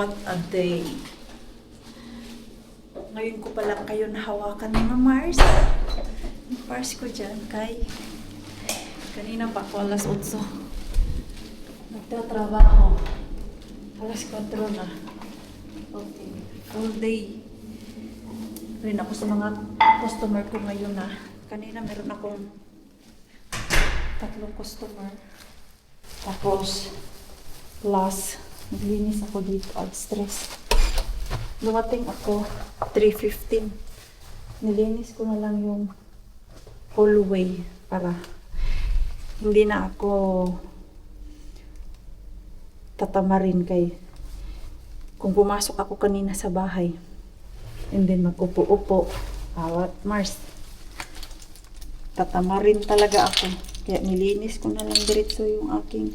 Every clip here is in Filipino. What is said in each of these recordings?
What a day. Ngayon ko pa lang kayo nahawakan mga Mars. Yung Mars ko dyan kay kanina pa ako alas 8. Nagtatrabaho. Alas 4 na. Okay. All day. Rin ako sa mga customer ko ngayon na. Kanina meron akong 3 customer. Tapos, plus, naglinis ako dito at stress. Dumating ako 3:15. Nilinis ko na lang yung hallway para hindi na ako tatamarin kay kung pumasok ako kanina sa bahay and then mag-upo-upo awat Mars tatamarin talaga ako kaya nilinis ko na lang diretso yung aking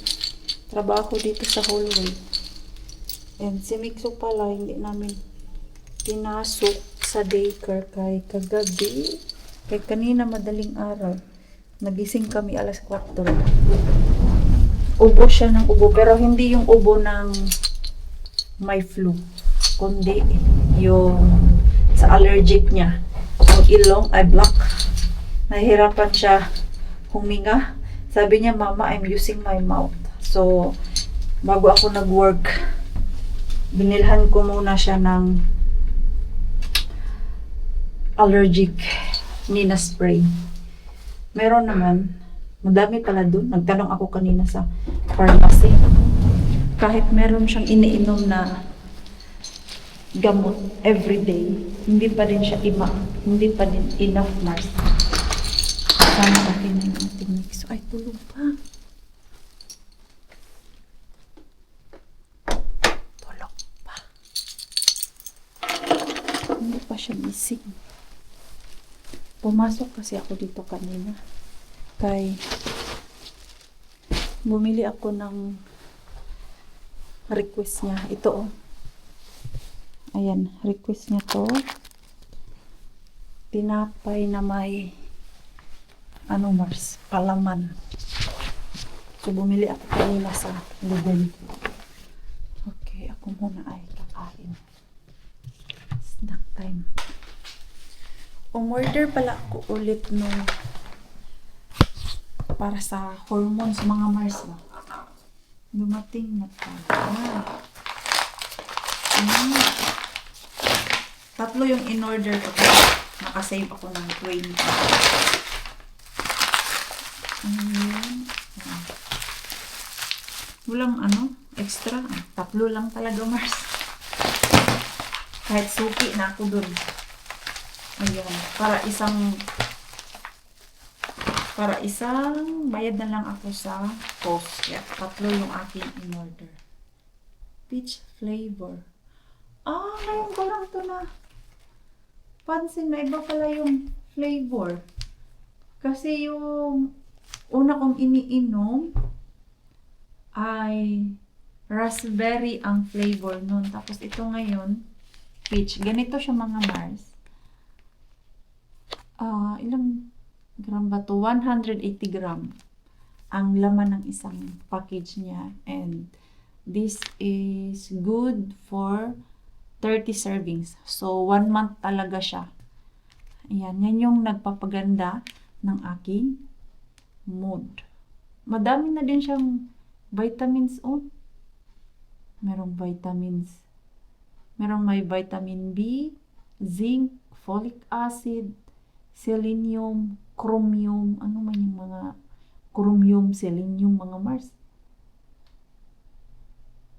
trabaho dito sa hallway. And si Mikso pala hindi namin pinasok sa daycare kay kagabi kay kanina madaling araw nagising kami alas 4. Ubo siya ng ubo pero hindi yung ubo ng may flu kundi yung sa allergic niya yung ilong ay black. Nahihirapan siya huminga. Sabi niya, "Mama, I'm using my mouth." So bago ako nag-work binilhan ko muna siya ng allergic Nina spray. Meron naman, madami pala dun. Nagtanong ako kanina sa pharmacy. Kahit meron siyang iniinom na gamot everyday, hindi pa din siya hindi pa din enough Mars. Sana akin na yung ating mix. Ay, tulog pa. Hindi pa siya gising. Pumasok kasi ako dito kanina. Kay bumili ako ng request niya. Ito oh. Ayan, request niya to. Tinapay na may Mars, palaman. So bumili ako kanina sa Lidl. Okay, ako muna ay kakain. Snack time. Umorder pala ako ulit nung para sa hormones mga Mars. Dumating na pala. Tatlo yung in-order ko. Nakasave ako ng 20. Walang extra. Tatlo lang talaga Mars. Kahit suki na ako dun. Ayan. Para isang bayad na lang ako sa post. Yeah, tatlo yung aking in-order. Peach flavor. Ngayon ko lang ito na pansin na iba pala yung flavor. Kasi yung una kong iniinom ay raspberry ang flavor nun. Tapos ito ngayon, peach. Ganito siya mga Mars. Ilang gram ba to? 180 gram ang laman ng isang package niya. And this is good for 30 servings. So, 1 month talaga siya. Ayan, yan yung nagpapaganda ng aking mood. Madami na din siyang vitamins. Merong vitamins. Merong may vitamin B, zinc, folic acid, selenium, chromium. Ano man yung mga chromium, selenium, mga Mars?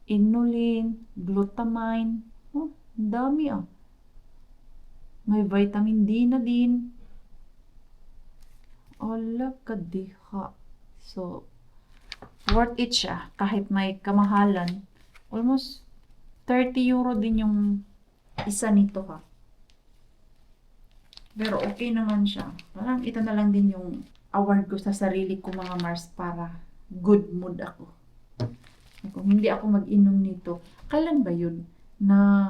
Inulin, glutamine. Dami May vitamin D na din. Ala kadiha. So, worth it siya. Kahit may kamahalan. Almost 30 euro din yung isa nito ha. Pero okay naman siya. Parang ito na lang din yung award ko sa sarili ko mga Mars para good mood ako. Kung hindi ako mag-inom nito, kailan ba yun? Na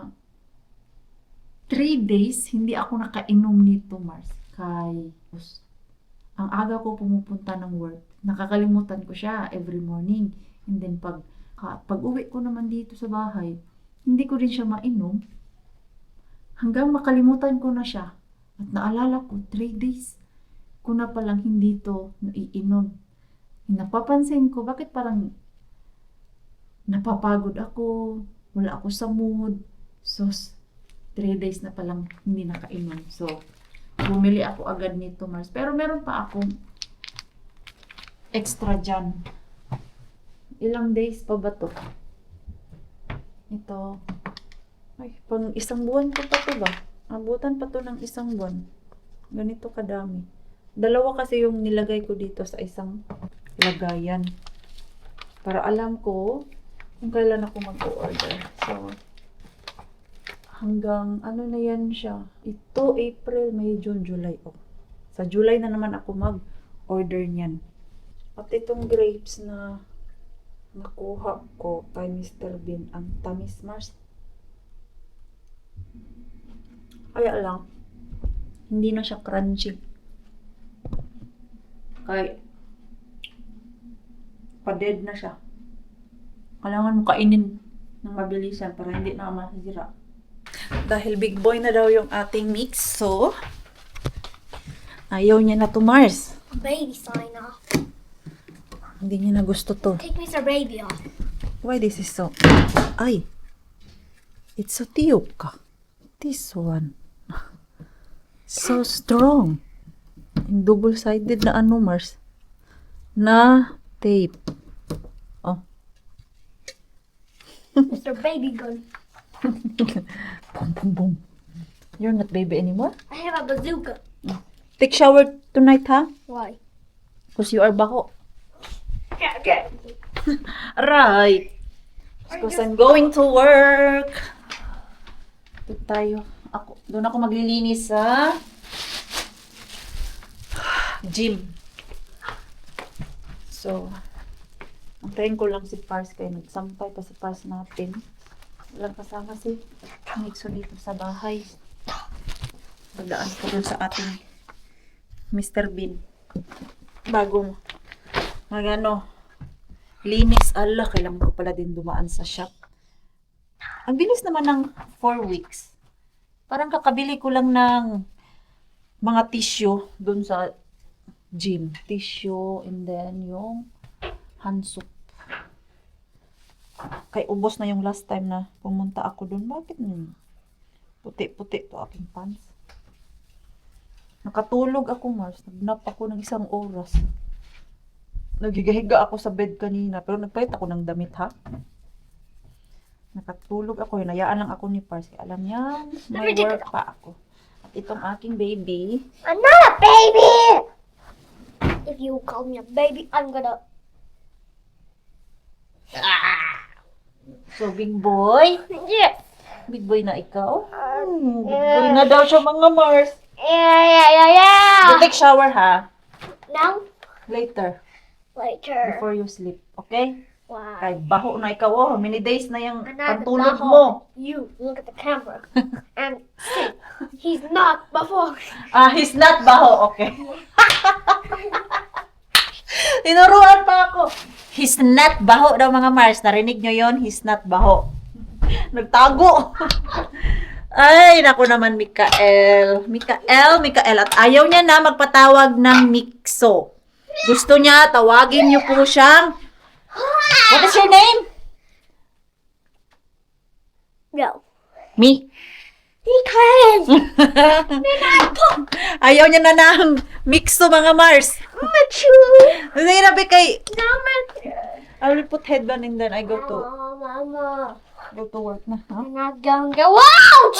3 days, hindi ako nakainom nito, Mars. Kay ang aga ko pumupunta ng work. Nakakalimutan ko siya every morning. And then pag uwi ko naman dito sa bahay, hindi ko rin siya mainom. Hanggang makalimutan ko na siya. At naalala ko, 3 days ko na palang hindi to naiinom. Napapansin ko, bakit parang napapagod ako, wala ako sa mood. So, 3 days na palang hindi nakainom. So, bumili ako agad nito, Mars. Pero meron pa akong extra dyan. Ilang days pa ba to? Ito. Ay, pang isang buwan ko pa to ba? Abutan pa to ng isang buwan. Ganito kadami. 2 kasi yung nilagay ko dito sa isang lagayan. Para alam ko kung kailan ako mag-order. So, hanggang ano na yan siya. Ito, April, May, June, July. Oh. Sa July na naman ako mag-order niyan. At itong grapes na nakuha ko kay Mr. Bean, ang tamis, Mars. Kaya lang, hindi na siya crunchy. Kaya, pa-dead na siya. Kailangan mo kainin ng mabilisan para hindi na masira. Dahil big boy na daw yung ating mix, so ayaw niya na to, Mars. Baby sign off. Hindi niya na gusto to. Take Mr. Baby off. Why this is so... Ay! It's so tiyok ka. This one. So strong. Yung double-sided na ano, Mars. Na tape. Oh. Mr. Baby gun. Boom, boom, boom. You're not baby anymore? I have a bazooka. Take shower tonight, ha? Why? Because you are baho. Yeah. Right. Because I'm going to work. Doon tayo. Doon ako maglilinis sa gym. So, antayin ko lang si Pars kayo. Nagsampay pa si Pars natin. Walang kasama si Nixon dito sa bahay. Pagdaan ko dun sa ating Mr. Bean. Bago linis. Allah, kailangan ko pala din dumaan sa shop. Ang bilis naman ng 4 weeks. Parang kakabili ko lang ng mga tissue dun sa gym. Tissue and then yung hand soap. Kay ubos na yung last time na pumunta ako dun. Bakit puti-puti to aking pants? Nakatulog ako, Mars. Nagnap ako ng 1 oras. Nagigahiga ako sa bed kanina. Pero nagpalit ako ng damit, ha? Nakatulog ako. Hinayaan lang ako ni Pars. Kaya alam niya, may work pa ako. At itong aking baby. I'm not a baby! If you call me a baby, I'm gonna... So, big boy. Yeah. Big boy na ikaw. Big boy na daw siya, mga Mars. Yeah. You take shower, ha? Now? Later. Later. Before you sleep. Okay? Why? Ay, baho na ikaw. Oh. How many days na yung I'm not pantulog baho. mo? You, look at the camera. And see, he's not before. He's not baho. Okay. Tinuruan pa ako. He's not baho daw, mga Mars. Narinig nyo yon? He's not baho. Nagtago. Ay, naku naman, Mikael. Mikael. At ayaw niya na magpatawag ng Mikso. Gusto niya, tawagin niyo po siyang... What is your name? No. Me. Because Ayaw niya na ng Mikso, mga Mars. mature. Sige na, Bikay. No mature. I will put headband and then I go to Mama. work na, ha? I'm not gonna go out.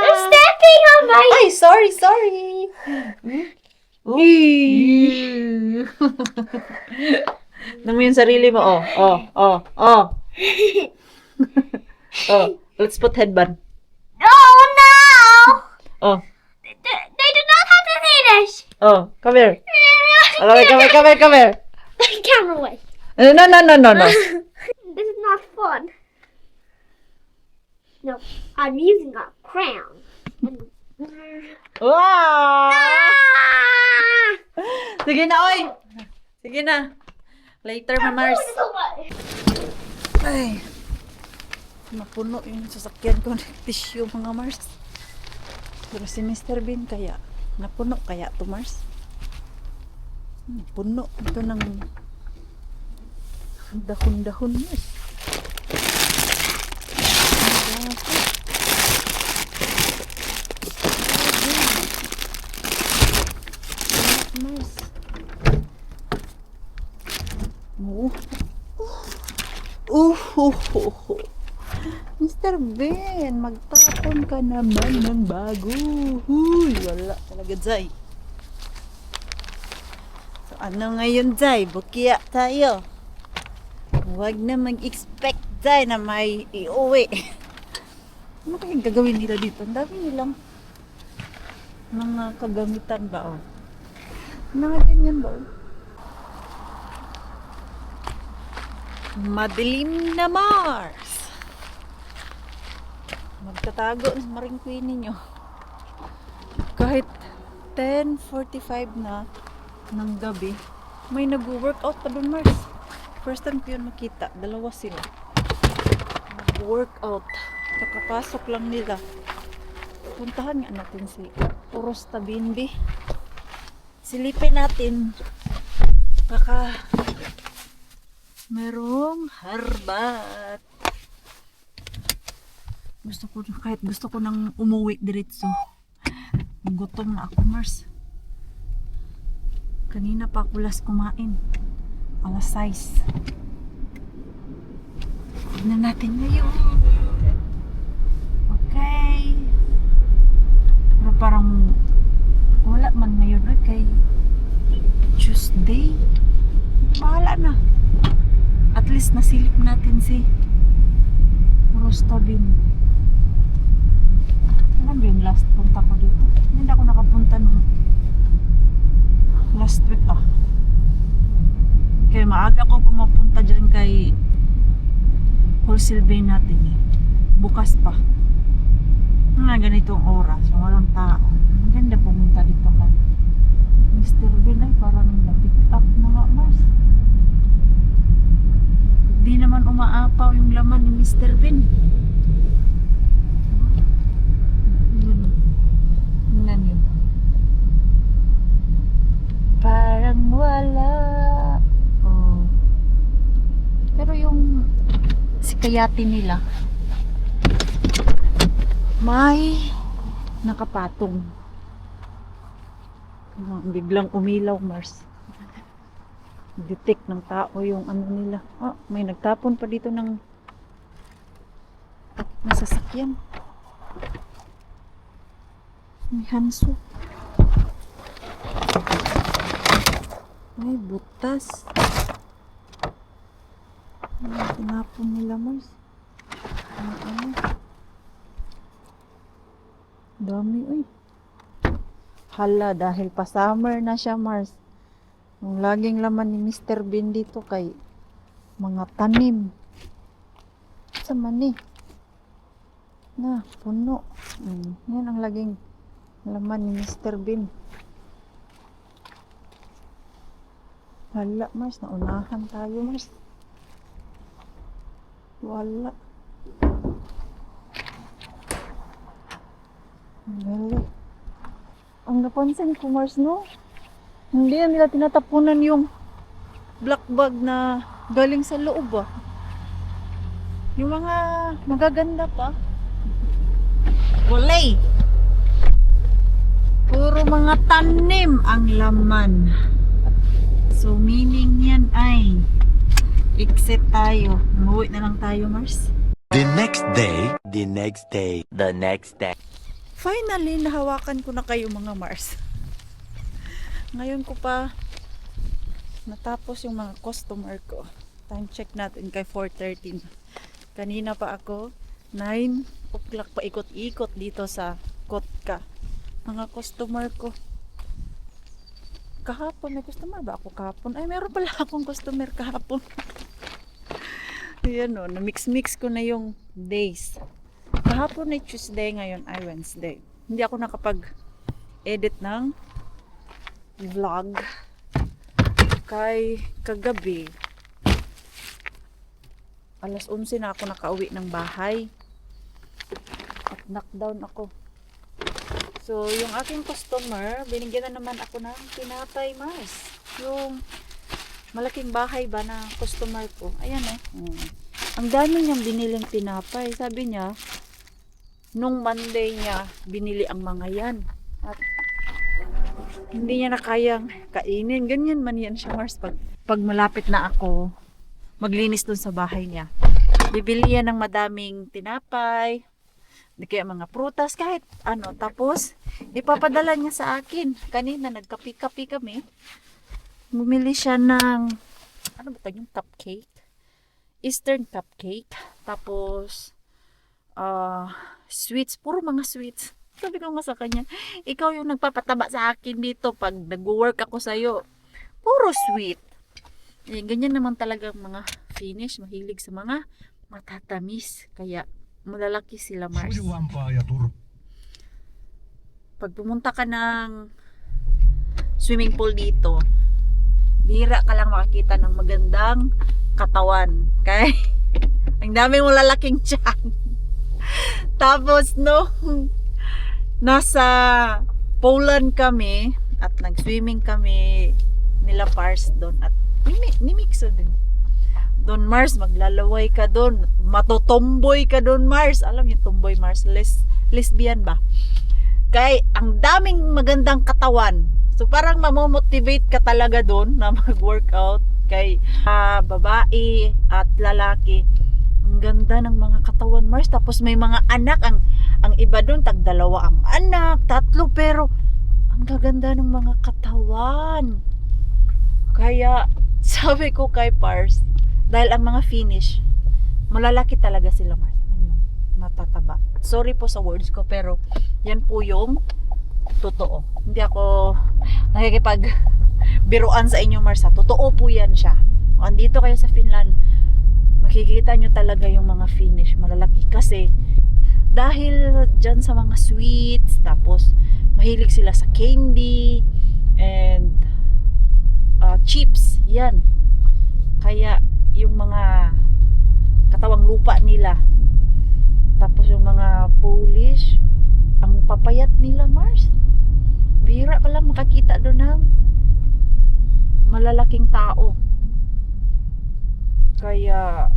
They're stepping on my... Ay, sorry. Naman yung sarili mo, oh. Let's put headband. Oh no! Oh, They do not have to see this. come here. Come here. Camera away. No. This is not fun. No, I'm using a crayon. Wow! Ah! Sige na, oy. Sige na. Later, Mamars. Ay. Napuno yung sasakyan ko ng tissue mga Mars. Pero si Mr. Bean kaya, napuno kaya to Mars. Napuno ito ng dahon-dahon Mars. Mars. Mr. Ben, magtapon ka naman ng bago. Huy, wala talaga, Zay. So, ano ngayon, Zay? Bukiya tayo. Huwag na mag-expect, Zay, na may iuwi. Ano kayang gagawin nila dito? Ang dami nilang mga kagamitan ba, oh? Mga ganyan ba, oh? Madilim na Mars. Magtatago ng maringkwin ninyo. Kahit 10:45 na ng gabi, may nag-workout pa dun Mars. First time ko yun makita. Dalawa sila. Nag-workout. Kakapasok lang nila. Puntahan nga natin si Purosta Binbi. Silipin natin. Baka merong harbat. Kahit gusto ko nang umuwi diretso. Gutom na ako Mars. Kanina pa ako last kumain. Alas 6. Tignan natin ngayon. Okay. Pero parang wala man ngayon. Okay. Tuesday. Bahala na. At least nasilip natin si Purosta Bin. Alam ba yung last punta ko dito? Hindi ako nakapunta nung last week Kaya maaga ko pumapunta dyan kay wholesale bay natin eh. Bukas pa. Mga ganitong oras. Walang tao. Maganda pumunta dito kay Mr. Bin ay parang na-pick up na nga Mars. Di naman umaapaw yung laman ni Mr. Bean. Yun. Yun. Parang wala. Oh. Pero yung sikayati nila may nakapatong. Biglang umilaw Mars. Detect ng tao yung ano nila. May nagtapon pa dito ng takip na sasakyan. May hanso. May butas. Tinapon nila Mars. Ano? Dami uy. Hala dahil pa summer na siya Mars. Yung laging laman ni Mr. Bean dito kay mga tanim. Sa mani. Na, puno. Yan ang laging laman ni Mr. Bean. Hala, Mars. Naunahan tayo, Mars. Wala. Wala. Ang napansin ko, Mars, no? Hindi na nila tinatapunan yung black bag na galing sa loob Yung mga magaganda pa. Walay! Puro mga tanim ang laman. So meaning yan ay exit tayo. Umuwi na lang tayo, Mars. The next day, the next day, the next day. Finally, nahawakan ko na kayo mga Mars. Ngayon ko pa natapos yung mga customer ko. Time check natin kay 4:13. Kanina pa ako 9 o'clock pa ikot-ikot dito sa Kotka. Mga customer ko. Kahapon may customer ba ako kahapon? Ay, meron pala akong customer kahapon. Ayan o, na-mix-mix ko na yung days. Kahapon ay Tuesday, ngayon ay Wednesday. Hindi ako nakapag-edit ng vlog kay kagabi Alas 11 na ako nakauwi ng bahay. At knockdown ako. So, yung aking customer, binigyan na naman ako ng tinapay, Mars. Yung malaking bahay ba na customer ko. Ayan Ang dami niyang biniling tinapay. Sabi niya, nung Monday niya, binili ang mga yan. At hindi niya na kayang kainin. Ganyan man yan siya, Mars. Pag malapit na ako, maglinis dun sa bahay niya. Bibili yan ng madaming tinapay, di kaya mga prutas, kahit ano. Tapos, ipapadala niya sa akin. Kanina, nagkapi-kapi kami. Bumili siya ng, ano ba ito, yung cupcake? Eastern cupcake. Tapos, sweets. Puro mga sweets. Sabi ko nga sa kanya, ikaw yung nagpapataba sa akin dito pag nag-work ako sa'yo. Puro sweet. Eh, ganyan naman talaga mga Finnish, mahilig sa mga matatamis. Kaya malalaki sila, Mars. Pag pumunta ka ng swimming pool dito, bihira ka lang makakita ng magandang katawan. Okay? Ang daming malalaking tiyan. Tapos, nasa Poland kami at nag-swimming kami nila Pars doon at ni-mixo din. Doon, Mars, maglalaway ka doon. Matotomboy ka doon, Mars. Alam niyo, tomboy, Mars. Lesbian ba? Kaya, ang daming magandang katawan. So, parang mamomotivate ka talaga doon na mag-workout. Kay babae at lalaki. Ang ganda ng mga katawan, Mars. Tapos may mga anak. Ang iba doon, tagdalawa ang anak. 3, pero ang gaganda ng mga katawan. Kaya, sabi ko kay Pars, dahil ang mga Finnish, malalaki talaga sila, Mars. Matataba. Sorry po sa words ko, pero yan po yung totoo. Hindi ako nakikipag biruan sa inyo, Mars. Totoo po yan siya. Kung andito kayo sa Finland, makikita nyo talaga yung mga Finnish malalaki. Kasi, dahil dyan sa mga sweets, tapos mahilig sila sa candy, and chips, yan. Kaya yung mga katawang lupa nila, tapos yung mga Polish, ang papayat nila, Mars. Bihira ka lang makakita doon ng malalaking tao. Kaya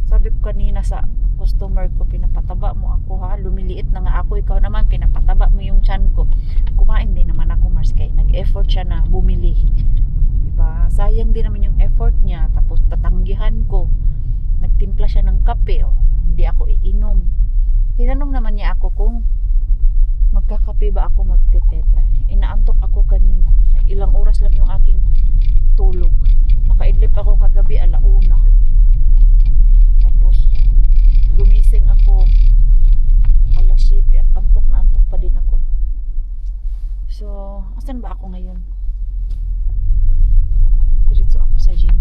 sabi ko kanina sa customer ko, pinapataba mo ako ha, lumiliit na nga ako, ikaw naman pinapataba mo yung tiyan ko. Kumain din naman ako, Mars, kaya nag-effort siya na bumili, diba? Sayang din naman yung effort niya. Tapos tatanggihan ko, nagtimpla siya ng kape, hindi ako iinom. Tinanong naman niya ako kung magkakape ba ako, magteteta. Inaantok ako kanina, ilang oras lang yung aking tulog. Nakaidlip ako kagabi 1:00. Tapos gumising ako 7:00 at antok na antok pa din ako. So, asan ba ako ngayon? Diretso ako sa gym.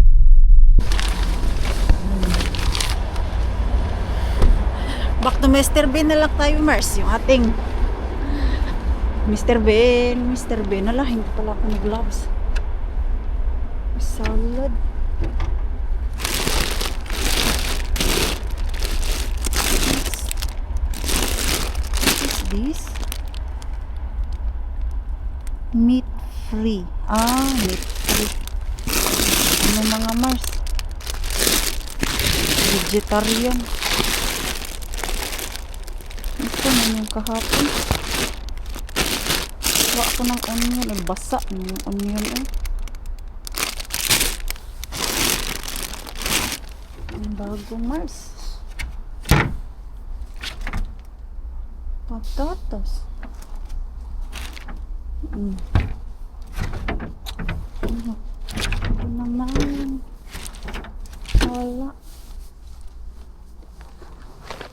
Back to Mr. Bean na lang tayo, Mars. Yung ating Mr. Bean. Ala, hindi pala ako nag-gloves. Salad. This meat free. Meat free. Ano mga, Mars? Vegetarian. Ito na yung kahapon. Wala ako ng onion. Basa ng onion. Ang bago, Mars. Patatas. Ano naman? Wala.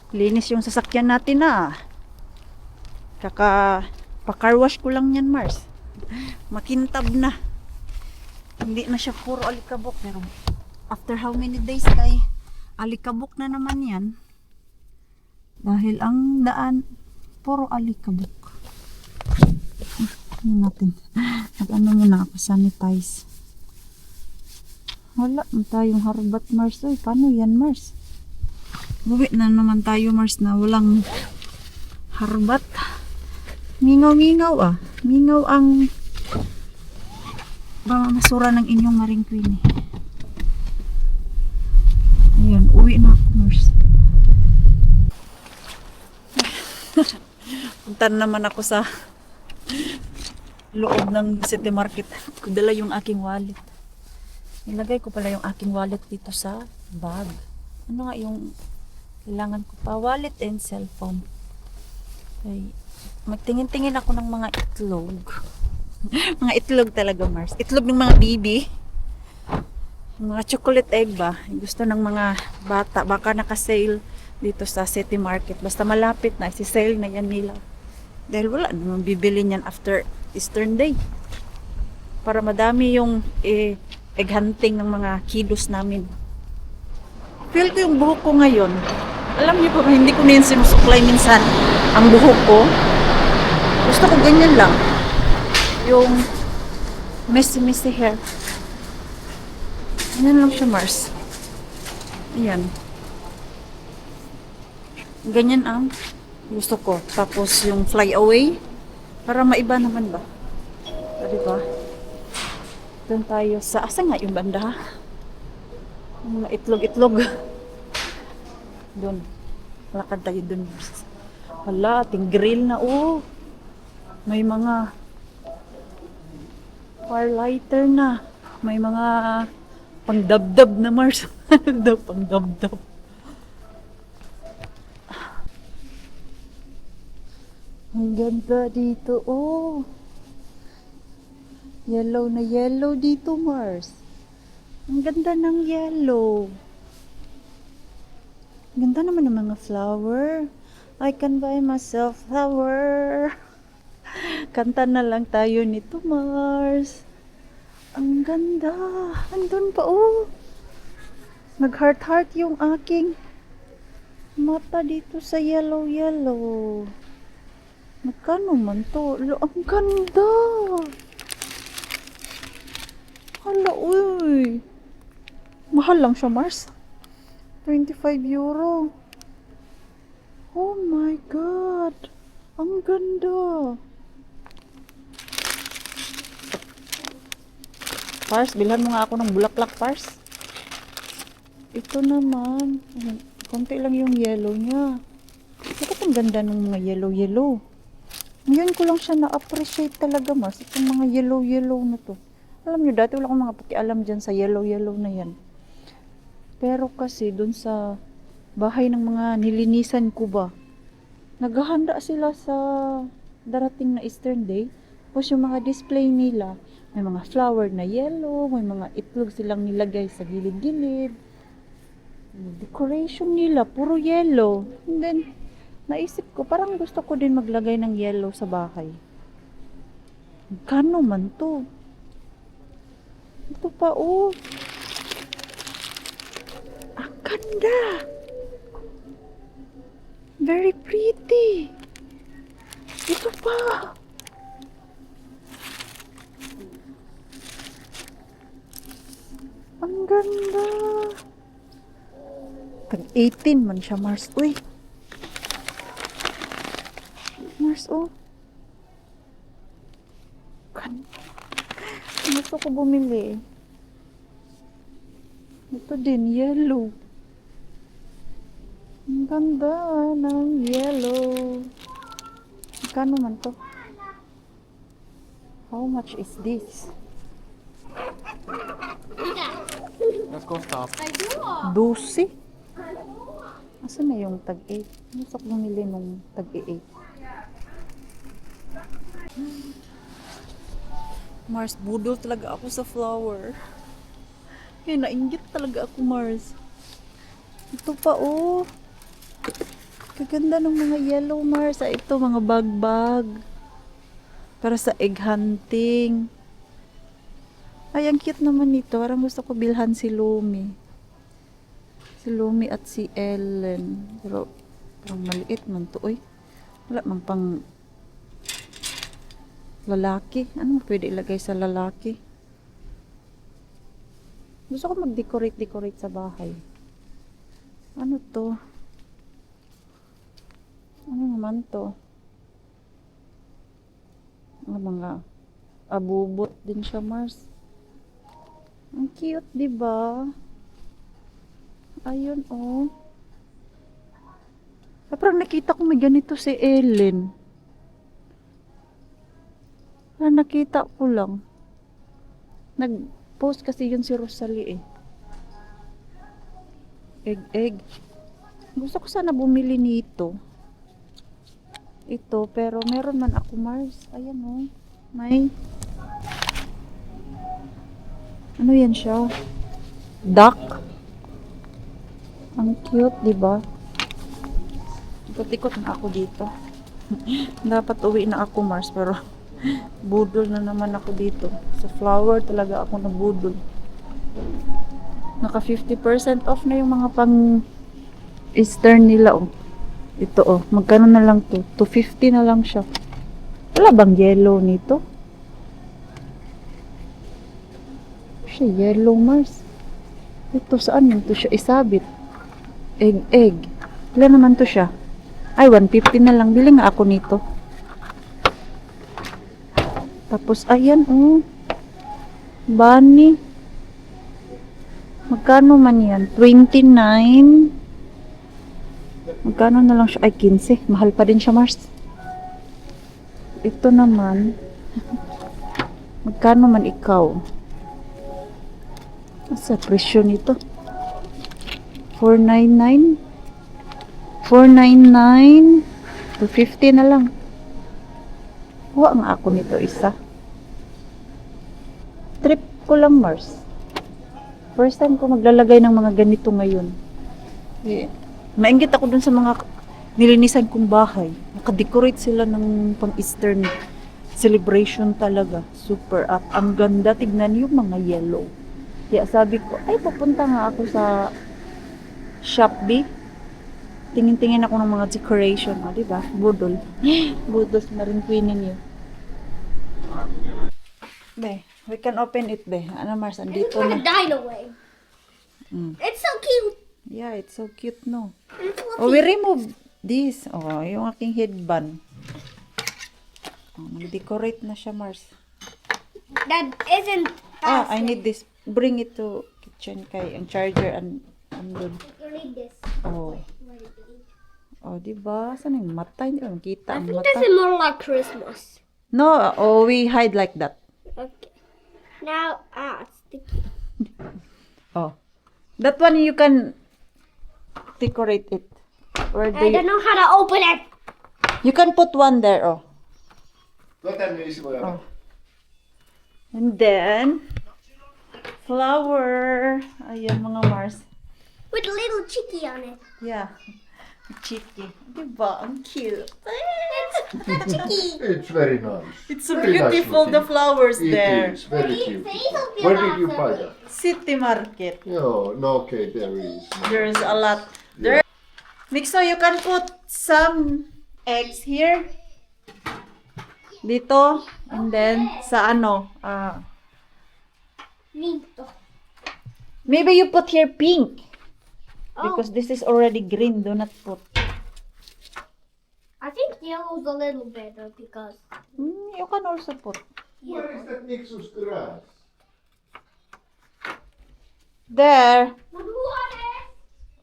Linis yung sasakyan natin na. Pa-car wash ko lang yan, Mars. Makintab na. Hindi na siya puro alikabok. Pero after how many days kay alikabok na naman yan. Dahil ang daan puro alikabok. Natin. Nag-ano muna ako, sanitize. Wala na tayong harbat, Mars. Uy, paano yan, Mars? Uwi na naman tayo, Mars, na walang harbat. Mingaw-mingaw ah. Mingaw ang masura ng inyong Maring Queen. Ayan, uwi na ako, Mars. Punta naman ako sa loob ng City Market. Kudala yung aking wallet. Nilagay ko pala yung aking wallet dito sa bag. Ano nga yung kailangan ko pa? Wallet and cellphone. Okay. Magtingin-tingin ako ng mga itlog. Mga itlog talaga, Mars. Itlog ng mga bibi. Mga chocolate egg ba? Gusto ng mga bata. Baka naka-sale dito sa City Market. Basta malapit na. Si-sale na yan nila. Dahil wala naman bibili niyan after Eastern Day. Para madami yung egg hunting ng mga kiddos namin. Feel ko yung buhok ko ngayon. Alam niyo po, hindi ko na yun sinusuklay minsan ang buhok ko. Gusto ko ganyan lang. Yung messy hair. Ganyan lang siya, Mars. Ayan. Ganyan ang gusto ko. Tapos yung fly away. Para maiba naman ba? Diba? Doon tayo sa, asa nga yung banda? Yung mga itlog-itlog. Doon. Lakad tayo doon. Hala, ating grill na, oh. May mga fire lighter na. May mga pangdabdab na, Mars. Ano daw pangdabdab? Ang ganda dito, oh. Yellow na yellow dito, Mars. Ang ganda ng yellow. Ganda naman ng mga flower. I can buy myself flower. Kanta na lang tayo nito, Mars. Ang ganda. Andun pa, oh. Nag-heart-heart yung aking mata dito sa yellow-yellow. Magkano man to? Ang ganda. Hala, uy. Mahal lang siya, Mars. 25 euro. Oh my God. Ang ganda. Pars, bilhan mo nga ako ng bulaklak, Pars. Ito naman. Konti lang yung yellow niya. Bakit ang ganda ng mga yellow-yellow? Ngayon ko lang siya na-appreciate talaga, Mars. Itong mga yellow-yellow na to. Alam nyo, dati wala akong mga pakialam dyan sa yellow-yellow na yan. Pero kasi dun sa bahay ng mga nilinisan ko ba, naghahanda sila sa darating na Eastern Day. Tapos yung mga display nila, may mga flower na yellow, may mga itlog silang nilagay sa gilid-gilid. Decoration nila, puro yellow. And then, naisip ko, parang gusto ko din maglagay ng yellow sa bahay. Kano man to? Ito pa, oh. Ang ganda. Very pretty. Ito pa. Ang ganda. Tag 18 man siya, Mars. Uy. Mars, oh. Gusto ko bumili. Ito din, yellow. Ang ganda ng yellow. Magkano man to? How much is this? Let's go stop. 12? Asan na yung tag-8? Gusto ko bumili nung tag-8. Mars, budol talaga ako sa flower. Kaya nainggit talaga ako, Mars. Ito pa, oh. Kaganda ng mga yellow, Mars. Ah, ito, mga bag-bag. Para sa egg hunting. Ay, ang cute naman nito. Parang gusto ko bilhan si Lumi. Si Lumi at si Ellen. Pero, parang maliit man to, oy. Wala man pang lalaki. Ano pwede ilagay sa lalaki? Gusto ko mag-decorate sa bahay. Ano to? Ano naman to? Mga abubot din siya, Mars. Ang cute, di ba? Ayun, oh. Parang nakita ko may ganito si Ellen. Parang nakita ko lang. Nag-post kasi yun si Rosalie eh. Egg. Gusto ko sana bumili nito. Ito, pero meron man ako, Mars. Ayan, oh. May ano yan siya? Duck. Ang cute, di ba? Ikot-ikot na ako dito. Dapat uwi na ako, Mars, pero budol na naman ako dito. Sa flower talaga ako nabudol. Naka 50% off na yung mga pang Eastern nila, oh. Ito, oh. Magkano na lang to? 250 na lang siya. Wala bang yellow nito? Siya, yellow, Mars. Ito, saan yun to siya isabit? Egg. Wala naman to siya. Ay, 150 na lang. Bili nga ako nito. Tapos, ayan, oh. Bunny. Magkano man yan? 29. Magkano na lang siya? Ay, 15. Mahal pa din siya, Mars. Ito naman. Magkano man ikaw? Asa presyo nito? 499. 499. 250 na lang. Kuha nga ako nito isa. Trip ko lang, Mars. First time ko maglalagay ng mga ganito ngayon. Maingit ako dun sa mga nilinisan kong bahay. Nakadecorate sila ng pang-Eastern celebration talaga. Super up. Ang ganda. Tignan yung mga yellow. Kaya sabi ko, ay pupunta nga ako sa Shopee. Tingin-tingin ako ng mga decoration. O, diba? Budol. Budol sa maringkwinin yun. Be, we can open it, be. Ano, Mars? It's Andito like a na. dino way. It's so cute. Yeah, it's so cute, no? It's fluffy. Oh, we remove this. Oh, yung aking headband. Oh, nag-decorate na siya, Mars. That isn't Ah, I plastic. need this. Bring it to kitchen kay ang charger and andun. You need this. Oh. Oh, di ba? Saan yung mata? Hindi ko makita I ang think mata. this is more like Christmas. No, oh, we hide like that. Okay. Now, it's sticky. Oh. That one you can decorate it. Where do I don't you... know how to open it. You can put one there, oh. Oh. And then, flower. Ayan, mga Mars. With a little chicky on it. Yeah. Cheeky. Diba? Ang cute. It's the chicky. It's very nice. It's so Very nice beautiful, the looking. flowers It there. is very Say- cute. say something Where did you about buy that. that? City Market. No, okay, there is. There's a lot. There. Mixo, you can put some eggs here. Dito. And then, sa ano? Neato. Maybe you put here pink. Oh, Because this is already green. Do not put. I think yellow's a little better because You can also put. Where is that Nixus grass? There. water.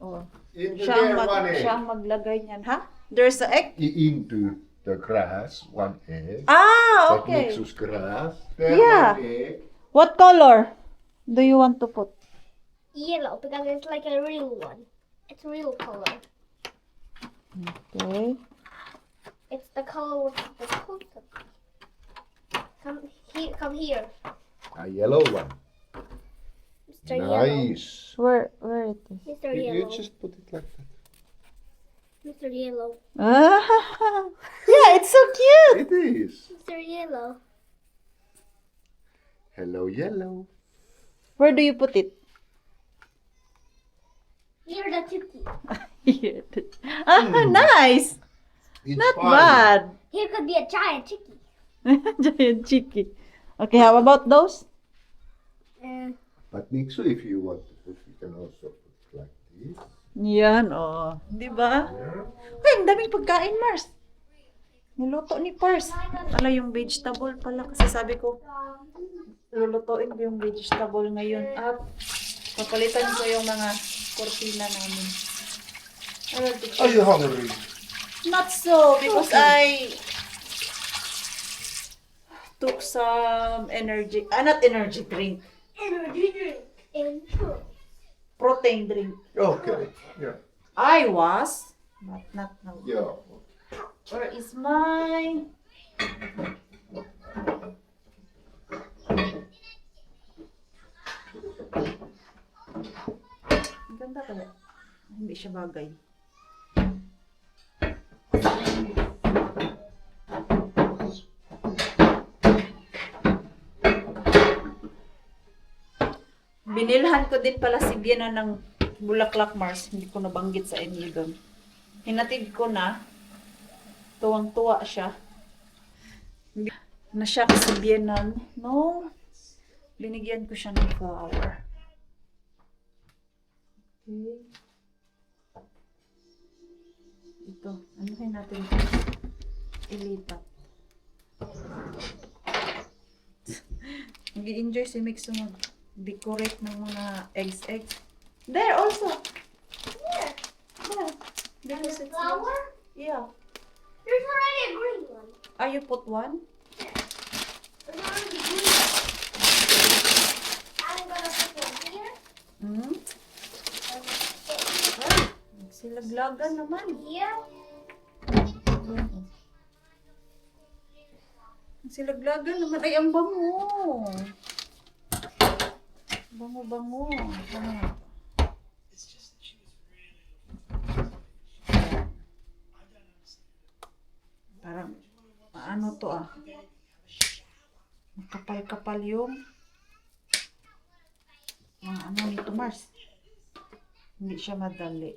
Oh. Into Siya there, ang, one siya egg. ang maglagay niyan. Ha? There's an egg? Into the grass, one egg. Ah, That okay. Nixus grass. There, Yeah. one egg. What color do you want to put? Yellow because it's like a real one. It's real color. Okay. It's the color with the supposed. Come here, A yellow one. Mr. Yellow. Nice. Where it is? Mr. You Yellow. just put it like that. Mr. Yellow. Ah, yeah, it's so cute. It is. Mr. Yellow. Hello, yellow. Where do you put it? You're the chicky. Here. Nice. It's Not fun. bad. Here could be a giant chicky. Giant cheeky. Okay, how about those? Uh, But mixo, if you want to put, you can also put like this. Yan, oh. Di ba? Ay, ang daming pagkain, Mars. Niluto ni Pars. Pala yung vegetable pala. Kasi sabi ko, lulutuin ko yung vegetable ngayon. At papalitan ko yung mga kortina namin. Are you hungry? Not so, because I took some energy, not energy drink, Energy drink and food. protein drink. Okay. Yeah. I was, but not now. Yeah. Where is my... Ang ganda pala. Hindi siya bagay. Binilhan ko din pala si Biena ng Bulaklak Mars. Hindi ko nabanggit sa inyo doon. Hinatid ko na. Tuwang-tuwa siya. Na-shock si Biena. No. Binigyan ko siya ng flower. Okay. Ito. Anuhin natin ito. Ilipat. Nag-i-enjoy si Mixo mag-decorate ng mga eggs. There also. Here. There. Because it's Flower? yeah. There's already a green one. Ah, you put one? There's already green one. I'm gonna put one here. Hmm? And put Ay, silaglagan naman. here. Ang silaglagan naman. Ay, ang bango. Bango. Parang, ano to ah. Makapal-kapal yung ano nito, Mars. Hindi siya madali.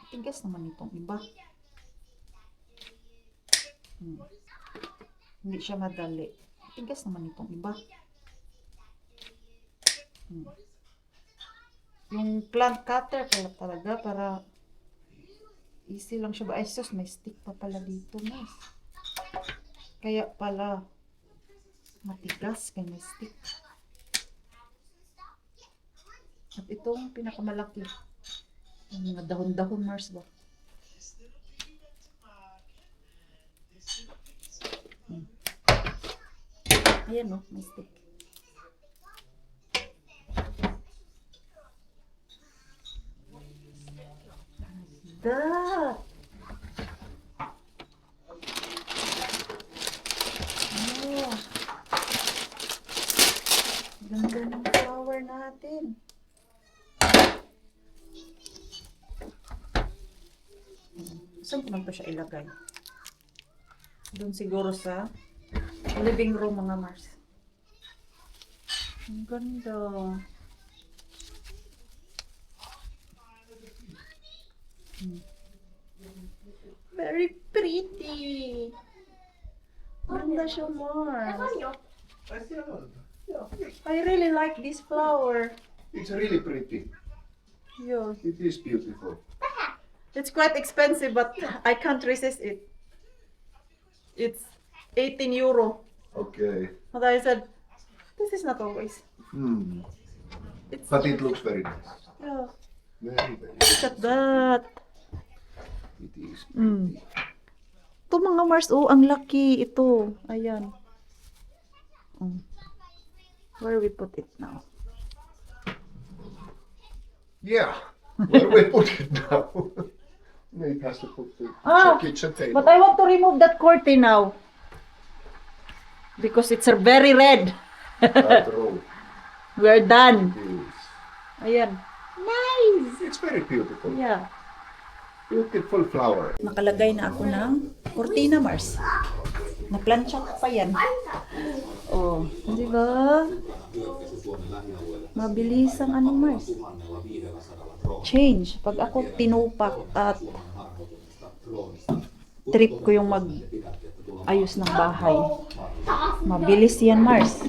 Tigas naman itong iba. Hindi siya madali. Tigas naman itong iba. Yung plant cutter pala talaga para easy lang siya ba? Ay, sus, may stick pa pala dito, Mars. Kaya pala matigas kay may stick. At itong pinakamalaki. Yung mga dahon-dahon, Mars ba? Ayan o, may stick. That! Oh. Ganda ng flower natin. Saan ko lang ito siya ilagay? Doon siguro sa living room, mga Mars. Ang ganda. Very pretty. Ganda siya, Mars. I really like this flower. It's really pretty. Yeah. It is beautiful. It's quite expensive, but I can't resist it. It's 18 euro. Okay. But I said, this is not always. It's But it looks very nice. yeah. Very, very. Look at that. It is pretty. Ito mga Mars, oh, ang laki ito. Ayan. Where we put it now? Yeah. Where we put it now? It has to put the kitchen table. But I want to remove that curtain now. Because it's very red. That row We're done. is. Ayan. Nice! It's very beautiful. Yeah. Beautiful flower. Nakalagay na ako ng cortina, Mars. Naplansya ko pa yan. Oh, di ba? Mabilis ang ano, Mars. Change. Pag ako tinupak at trip ko yung ayos ng bahay. Mabilis yan, Mars.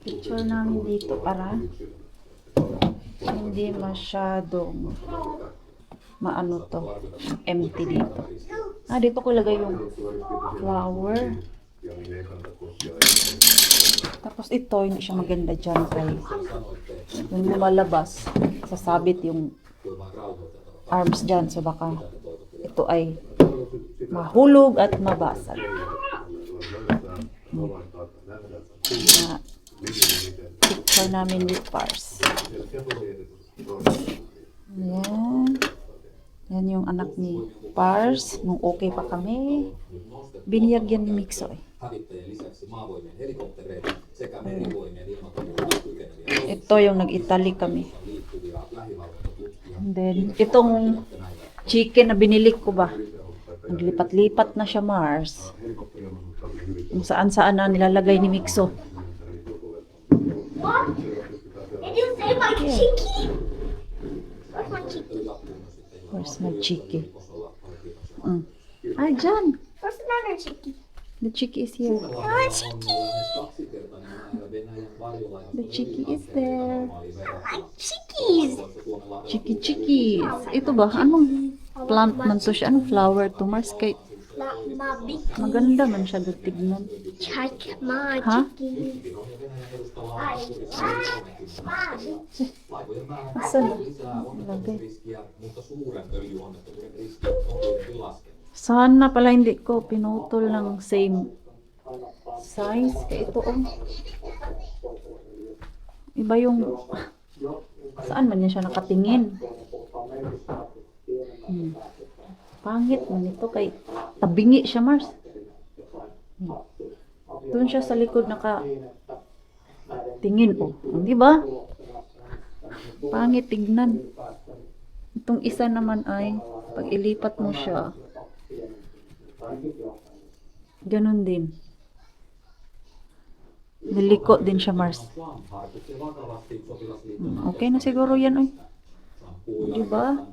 picture namin dito para hindi masyadong maano to, empty dito. Dito ko lagay yung flower. Tapos ito, hindi siya maganda dyan kay yung lumalabas, sasabit yung arms dyan. So baka ito ay mahulog at mabasag. Picture namin with Pars. Ayan. Yan yung anak ni Pars. Nung okay pa kami, biniyagyan ni Mixo eh. Ito yung nag-Italy kami. And then, itong chicken na binili ko ba? Naglipat-lipat na siya, Mars. Kung saan-saan na nilalagay ni Mixo. Did you say my cheeky? Where's my cheeky? Where's my chicken? Ay, dyan. Where's another cheeky? The chicky is here. My cheeky! The chicky is there. My chickies! Chicky. Ito ba? Anong plant man to siya? Anong flower to, Mars? Kay Not my big maganda man siya doon tignan. check my Huh? chickies. Asan? Lagay. Sana pala hindi ko pinutol ng same size. Kaya ito iba yung saan man niya siya nakatingin. Pangit man ito kay tabingi siya, Mars. Doon siya sa likod tingin di ba? Pangit tignan. Itong isa naman ay pag ilipat mo siya, ganun din. Niliko din siya, Mars. Okay na siguro yan, oy. Diba?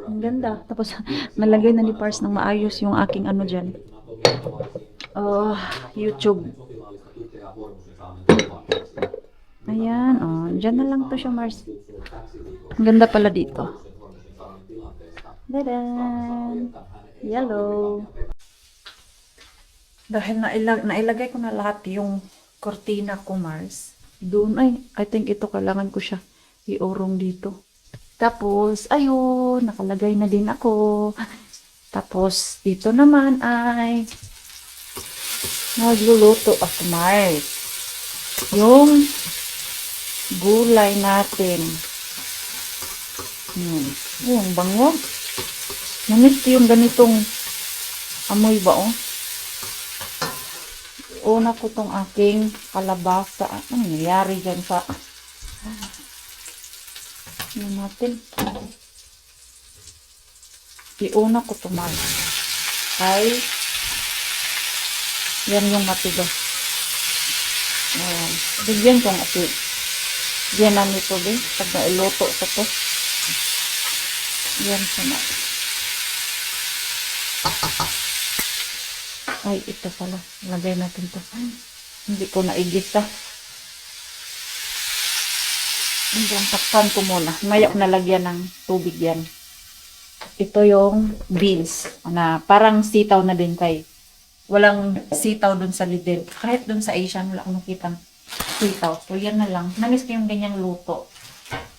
Ang ganda. Tapos, nalagay na ni Pars ng maayos yung aking ano dyan. YouTube. Ayan, dyan na lang to siya, Mars. Ang ganda pala dito. Dadan! Yellow! Dahil nailagay ko na lahat yung cortina ko, Mars. Doon, I think ito kailangan ko siya iurong dito. Tapos, ayun, nakalagay na din ako. Tapos, dito naman ay nagluluto ako, Mars. Yung gulay natin. Yung bango. Namiss ko yung ganitong amoy ba, Una ko tong aking kalabasa. Ano nangyayari dyan sa natin. Iuna ko ito, Mars. Ay, yan yung matigas. Bigyan ko nga ito. Bigyan namin ito, pag nailuto sa ito. Yan siya na. Ay, ito pala. Lagay natin ito. Hindi ko naigisa. Hanggang takpan ko muna. Maya ko nalagyan ng tubig yan. Ito yung beans na parang sitaw na din kay. Walang sitaw dun sa Lidl. Kahit dun sa Asian, wala akong nakitang sitaw. So, yan na lang. Namiss ko yung ganyang luto.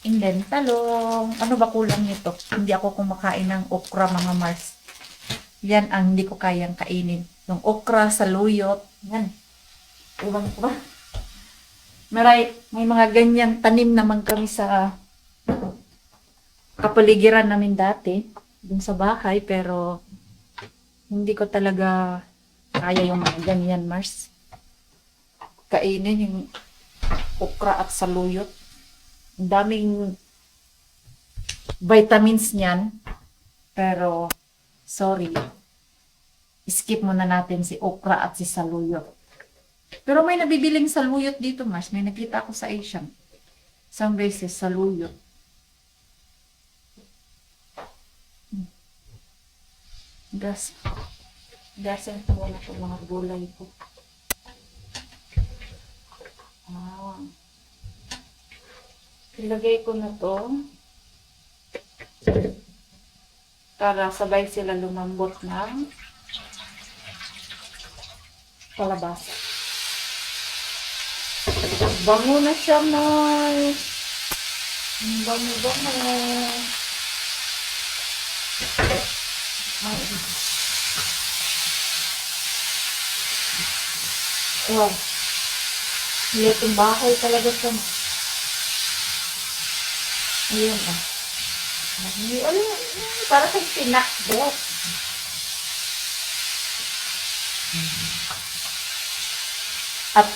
And then, talong. Ano ba kulang nito? Hindi ako kumakain ng okra, mga Mars. Yan ang hindi ko kayang kainin. Yung okra sa luyot. Yan. Ibang ko ba? May mga ganyang tanim naman kami sa kapaligiran namin dati, dun sa bahay, pero hindi ko talaga kaya yung mga ganyan, Mars. Kainin yung okra at saluyot. Ang daming vitamins niyan, pero sorry, skip muna natin si okra at si saluyot. Pero may nabibiling saluyot dito, Mars. May nakita ako sa Asian. Some beses, saluyot. Gasin ko na itong mga gulay ko. Ah. Ilagay ko na to. Para sabay sila lumambot ng kalabasa. Bango na siya, Mars. Ang bango-bango. Ay. Wow. Litong bahay talaga siya. Ayan ah. Para sa pinakbet. At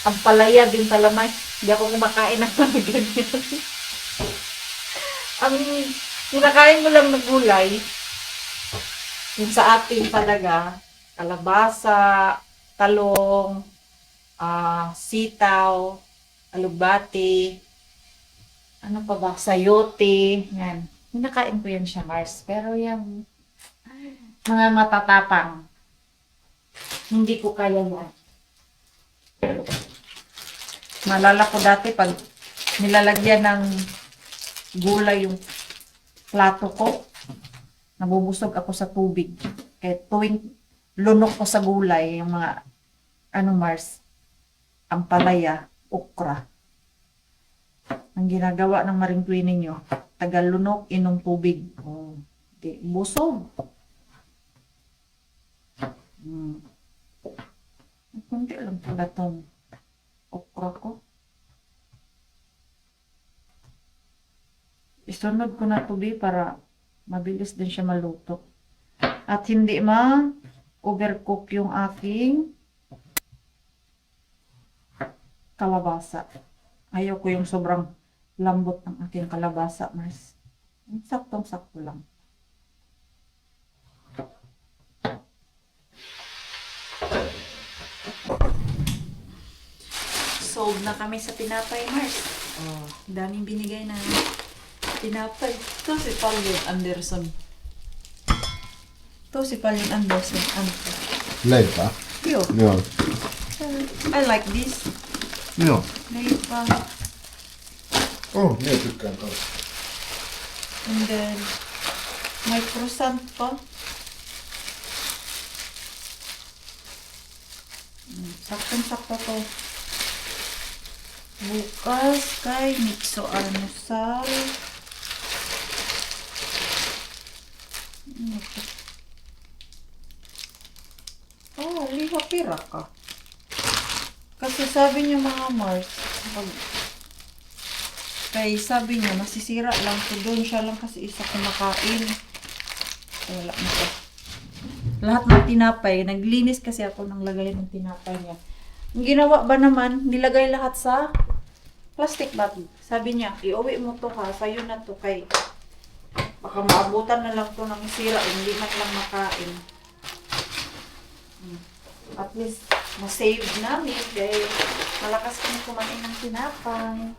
ang palaya din talamay. Hindi ako kumakain ng mga ganyan. Ang kinakain mo lang na gulay, yung sa atin talaga, kalabasa, talong, sitaw, alugbati, ano pa ba, sayote, yan. Kinakain ko yan siya, Mars. Pero yung mga matatapang, hindi ko kaya yan. Malala ko dati pag nilalagyan ng gulay yung plato ko, nabubusog ako sa tubig. Kaya tuwing lunok ko sa gulay, yung mga, Mars, ampalaya, okra. Ang ginagawa ng maringkwin ninyo, tagalunok, inom tubig. Oh, di, busog. Kunti lang pala itong okra ko. Isunod ko na tubig para mabilis din siya maluto. At hindi ma-overcook yung aking kalabasa. Ayaw ko yung sobrang lambot ng aking kalabasa, Mars. Saktong-sakto lang. Sold na kami sa tinapay, Mars. Oh, daming binigay na tinapay. Ito si Pauline Anderson. Ito si Pauline Anderson. Ano to? Leipä? Yo, Joo. I like this. Joo. Leipä. Oh, minä tykkään kanssa. And then, may croissant pa. Saktong-sakto to. Bukas kay Mitso Almusal. Ano to? Oh, liha pira ka. Kasi sabi niyo mga Mars, sabi niya, masisira lang to doon. Siya lang kasi isa kumakain. Wala na to. Lahat ng tinapay, naglinis kasi ako ng lagay ng tinapay niya. Ang ginawa ba naman, nilagay lahat sa plastic bag. Sabi niya, iuwi mo to ha, sa'yo na to kay baka maabutan na lang to ng sira, hindi man lang makain. At least, masave namin dahil malakas kami kumain ng tinapay.